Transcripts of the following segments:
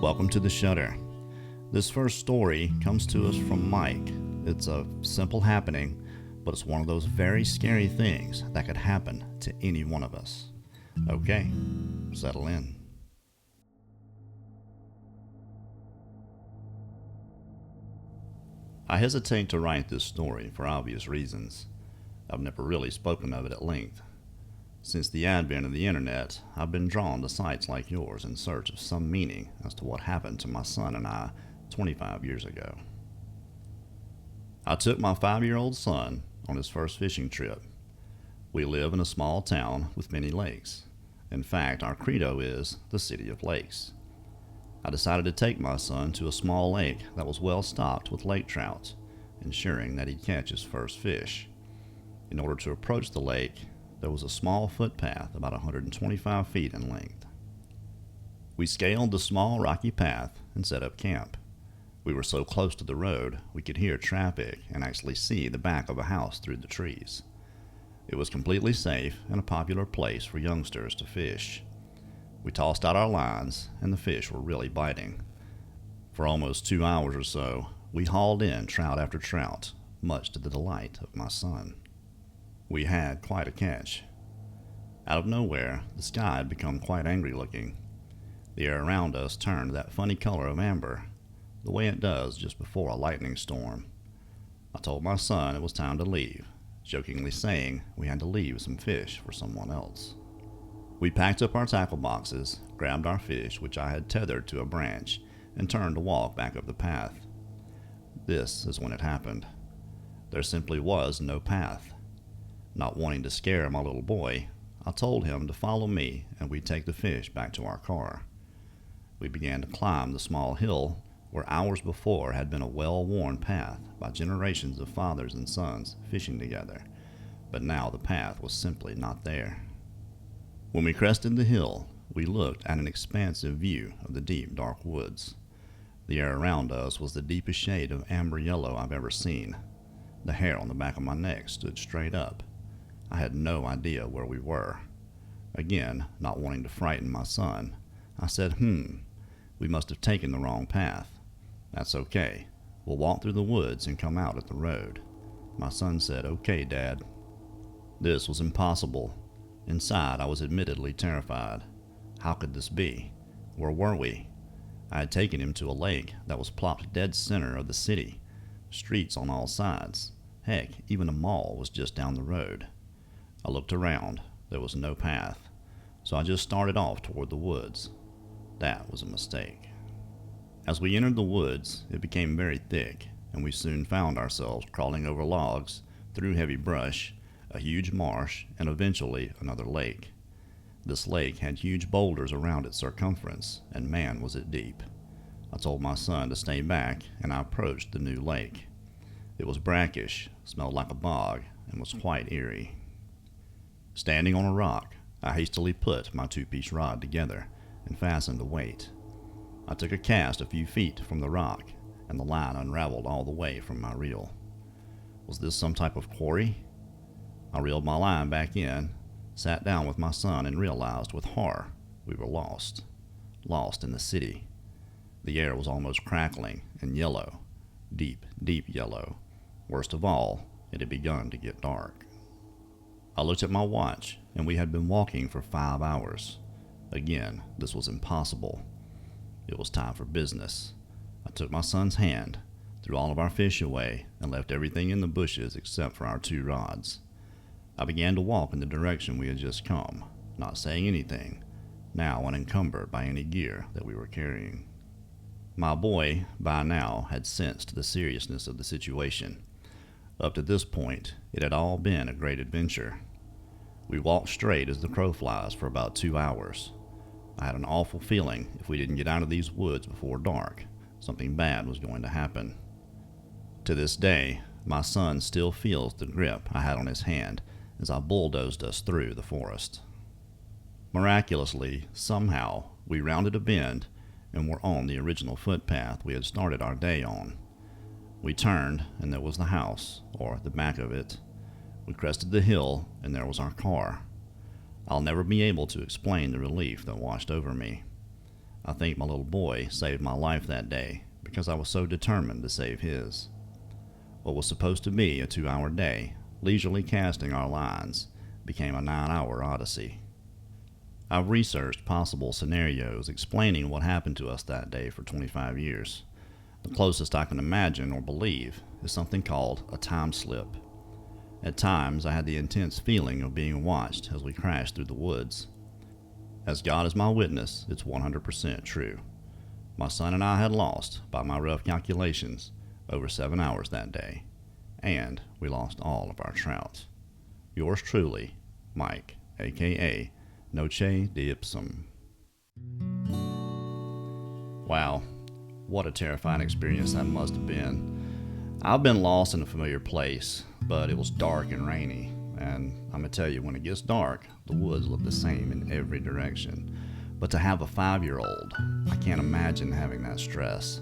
Welcome to The Shutter. This first story comes to us from Mike. It's a simple happening, but it's one of those very scary things that could happen to any one of us. Okay, settle in. I hesitate to write this story for obvious reasons. I've never really spoken of it at length. Since the advent of the internet, I've been drawn to sites like yours in search of some meaning as to what happened to my son and I 25 years ago. I took my 5-year-old son on his first fishing trip. We live in a small town with many lakes. In fact, our credo is the city of lakes. I decided to take my son to a small lake that was well stocked with lake trout, ensuring that he'd catch his first fish. In order to approach the lake, there was a small footpath about 125 feet in length. We scaled the small rocky path and set up camp. We were so close to the road we could hear traffic and actually see the back of a house through the trees. It was completely safe and a popular place for youngsters to fish. We tossed out our lines and the fish were really biting. For almost 2 hours or so, we hauled in trout after trout, much to the delight of my son. We had quite a catch. Out of nowhere, the sky had become quite angry looking. The air around us turned that funny color of amber, the way it does just before a lightning storm. I told my son it was time to leave, jokingly saying we had to leave some fish for someone else. We packed up our tackle boxes, grabbed our fish, which I had tethered to a branch, and turned to walk back up the path. This is when it happened. There simply was no path. Not wanting to scare my little boy, I told him to follow me and we'd take the fish back to our car. We began to climb the small hill where hours before had been a well-worn path by generations of fathers and sons fishing together, but now the path was simply not there. When we crested the hill, we looked at an expansive view of the deep, dark woods. The air around us was the deepest shade of amber yellow I've ever seen. The hair on the back of my neck stood straight up. I had no idea where we were. Again, not wanting to frighten my son, I said, we must have taken the wrong path. That's okay. We'll walk through the woods and come out at the road. My son said, okay, Dad. This was impossible. Inside, I was admittedly terrified. How could this be? Where were we? I had taken him to a lake that was plopped dead center of the city. Streets on all sides. Heck, even a mall was just down the road. I looked around. There was no path, so I just started off toward the woods. That was a mistake. As we entered the woods, it became very thick, and we soon found ourselves crawling over logs, through heavy brush, a huge marsh, and eventually another lake. This lake had huge boulders around its circumference, and man was it deep. I told my son to stay back, and I approached the new lake. It was brackish, smelled like a bog, and was quite eerie. Standing on a rock, I hastily put my 2-piece rod together and fastened a weight. I took a cast a few feet from the rock, and the line unraveled all the way from my reel. Was this some type of quarry? I reeled my line back in, sat down with my son, and realized with horror we were lost. Lost in the city. The air was almost crackling and yellow, deep, deep yellow. Worst of all, it had begun to get dark. I looked at my watch, and we had been walking for 5 hours. Again, this was impossible. It was time for business. I took my son's hand, threw all of our fish away, and left everything in the bushes except for our 2 rods. I began to walk in the direction we had just come, not saying anything, now unencumbered by any gear that we were carrying. My boy, by now, had sensed the seriousness of the situation. Up to this point, it had all been a great adventure. We walked straight as the crow flies for about 2 hours. I had an awful feeling if we didn't get out of these woods before dark, something bad was going to happen. To this day, my son still feels the grip I had on his hand as I bulldozed us through the forest. Miraculously, somehow, we rounded a bend and were on the original footpath we had started our day on. We turned, and there was the house, or the back of it. We crested the hill, and there was our car. I'll never be able to explain the relief that washed over me. I think my little boy saved my life that day because I was so determined to save his. What was supposed to be a 2-hour day, leisurely casting our lines, became a 9-hour odyssey. I've researched possible scenarios explaining what happened to us that day for 25 years. The closest I can imagine or believe is something called a time slip. At times, I had the intense feeling of being watched as we crashed through the woods. As God is my witness, it's 100% true. My son and I had lost, by my rough calculations, over 7 hours that day, and we lost all of our trout. Yours truly, Mike, aka Noche de Ipsum. Wow, what a terrifying experience that must have been. I've been lost in a familiar place, but it was dark and rainy, and I'm gonna tell you, when it gets dark, the woods look the same in every direction. But to have a 5-year-old, I can't imagine having that stress.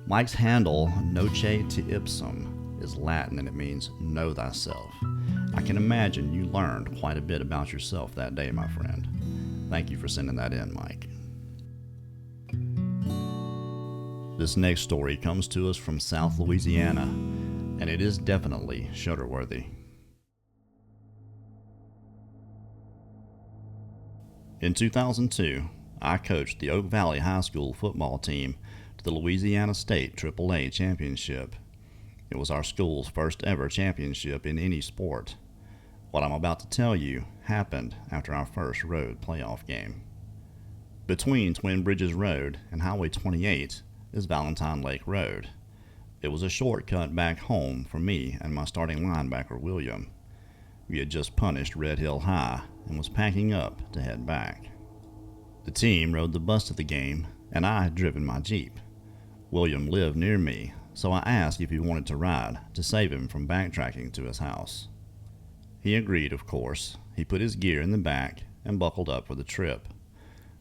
Mike's handle, Noche te Ipsum, is Latin and it means know thyself. I can imagine you learned quite a bit about yourself that day, my friend. Thank you for sending that in, Mike. This next story comes to us from South Louisiana, and it is definitely shudder-worthy. In 2002, I coached the Oak Valley High School football team to the Louisiana State AAA Championship. It was our school's first ever championship in any sport. What I'm about to tell you happened after our first road playoff game. Between Twin Bridges Road and Highway 28 is Valentine Lake Road. It was a shortcut back home for me and my starting linebacker, William. We had just punished Red Hill High and was packing up to head back. The team rode the bus to the game, and I had driven my Jeep. William lived near me, so I asked if he wanted to ride to save him from backtracking to his house. He agreed, of course. He put his gear in the back and buckled up for the trip.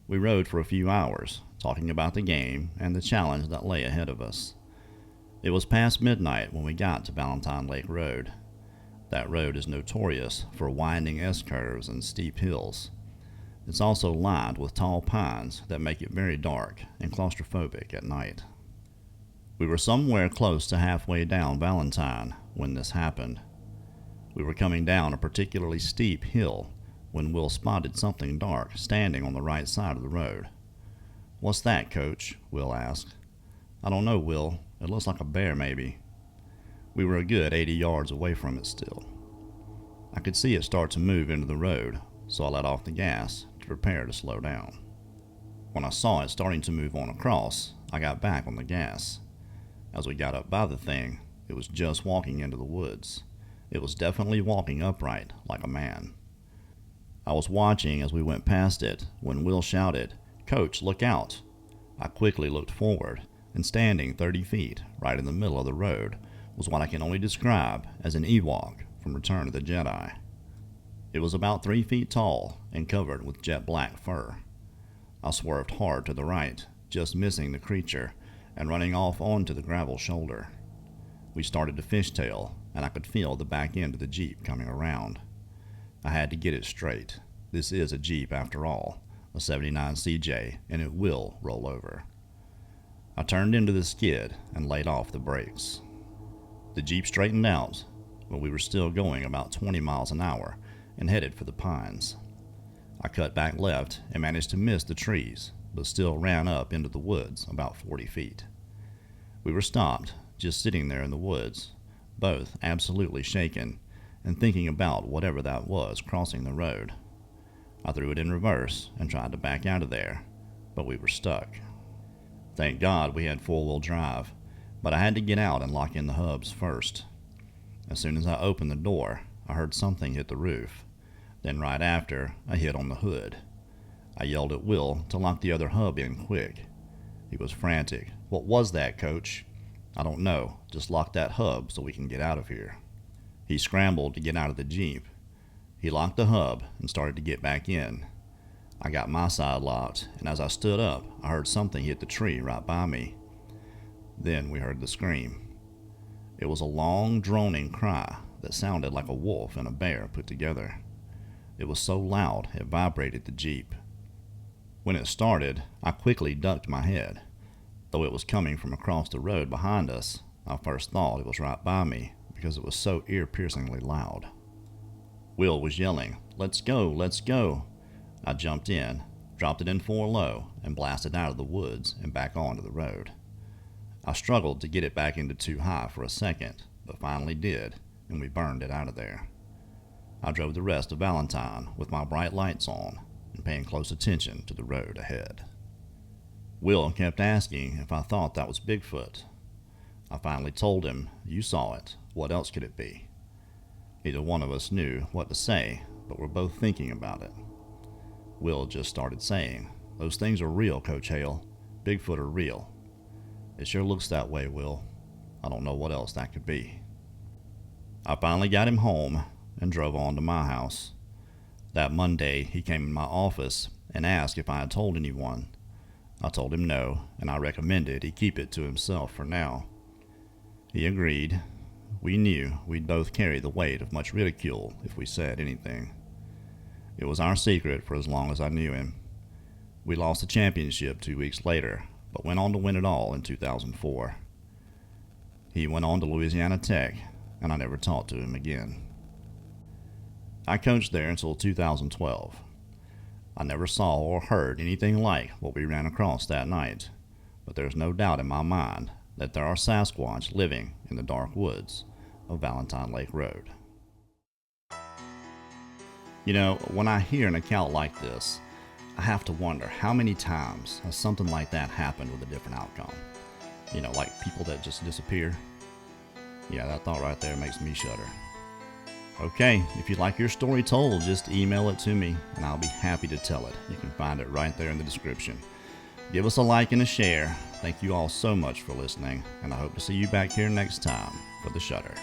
We rode for a few hours, talking about the game and the challenge that lay ahead of us. It was past midnight when we got to Valentine Lake Road. That road is notorious for winding S-curves and steep hills. It's also lined with tall pines that make it very dark and claustrophobic at night. We were somewhere close to halfway down Valentine when this happened. We were coming down a particularly steep hill when Will spotted something dark standing on the right side of the road. "What's that, Coach?" Will asked. "I don't know, Will. It looks like a bear, maybe." We were a good 80 yards away from it still. I could see it start to move into the road, so I let off the gas to prepare to slow down. When I saw it starting to move on across, I got back on the gas. As we got up by the thing, it was just walking into the woods. It was definitely walking upright, like a man. I was watching as we went past it when Will shouted, "Coach, look out!" I quickly looked forward, and standing 30 feet right in the middle of the road was what I can only describe as an Ewok from Return of the Jedi. It was about 3 feet tall and covered with jet black fur. I swerved hard to the right, just missing the creature and running off onto the gravel shoulder. We started to fishtail, and I could feel the back end of the Jeep coming around. I had to get it straight. This is a Jeep after all, a 79 CJ, and it will roll over. I turned into the skid and laid off the brakes. The Jeep straightened out, but we were still going about 20 miles an hour and headed for the pines. I cut back left and managed to miss the trees, but still ran up into the woods about 40 feet. We were stopped, just sitting there in the woods, both absolutely shaken and thinking about whatever that was crossing the road. I threw it in reverse and tried to back out of there, but we were stuck. Thank God we had four-wheel drive, but I had to get out and lock in the hubs first. As soon as I opened the door, I heard something hit the roof. Then right after, a hit on the hood. I yelled at Will to lock the other hub in quick. He was frantic. "What was that, Coach?" "I don't know. Just lock that hub so we can get out of here." He scrambled to get out of the Jeep. He locked the hub and started to get back in. I got my side locked, and as I stood up, I heard something hit the tree right by me. Then we heard the scream. It was a long, droning cry that sounded like a wolf and a bear put together. It was so loud it vibrated the Jeep. When it started, I quickly ducked my head. Though it was coming from across the road behind us, I first thought it was right by me because it was so ear-piercingly loud. Will was yelling, "Let's go, let's go." I jumped in, dropped it in 4 low, and blasted out of the woods and back onto the road. I struggled to get it back into 2 high for a second, but finally did, and we burned it out of there. I drove the rest of Valentine with my bright lights on and paying close attention to the road ahead. Will kept asking if I thought that was Bigfoot. I finally told him, "You saw it. What else could it be?" Neither one of us knew what to say, but we're both thinking about it. Will just started saying, "Those things are real, Coach Hale. Bigfoot are real." "It sure looks that way, Will. I don't know what else that could be." I finally got him home and drove on to my house. That Monday, he came in my office and asked if I had told anyone. I told him no, and I recommended he keep it to himself for now. He agreed. We knew we'd both carry the weight of much ridicule if we said anything. It was our secret for as long as I knew him. We lost the championship 2 weeks later, but went on to win it all in 2004. He went on to Louisiana Tech, and I never talked to him again. I coached there until 2012. I never saw or heard anything like what we ran across that night, but there's no doubt in my mind that there are Sasquatch living in the dark woods of Valentine Lake Road. You know, when I hear an account like this, I have to wonder how many times has something like that happened with a different outcome. You know, like people that just disappear. Yeah, that thought right there makes me shudder. Okay, if you'd like your story told, just email it to me and I'll be happy to tell it. You can find it right there in the description. Give us a like and a share. Thank you all so much for listening, and I hope to see you back here next time for The Shudder.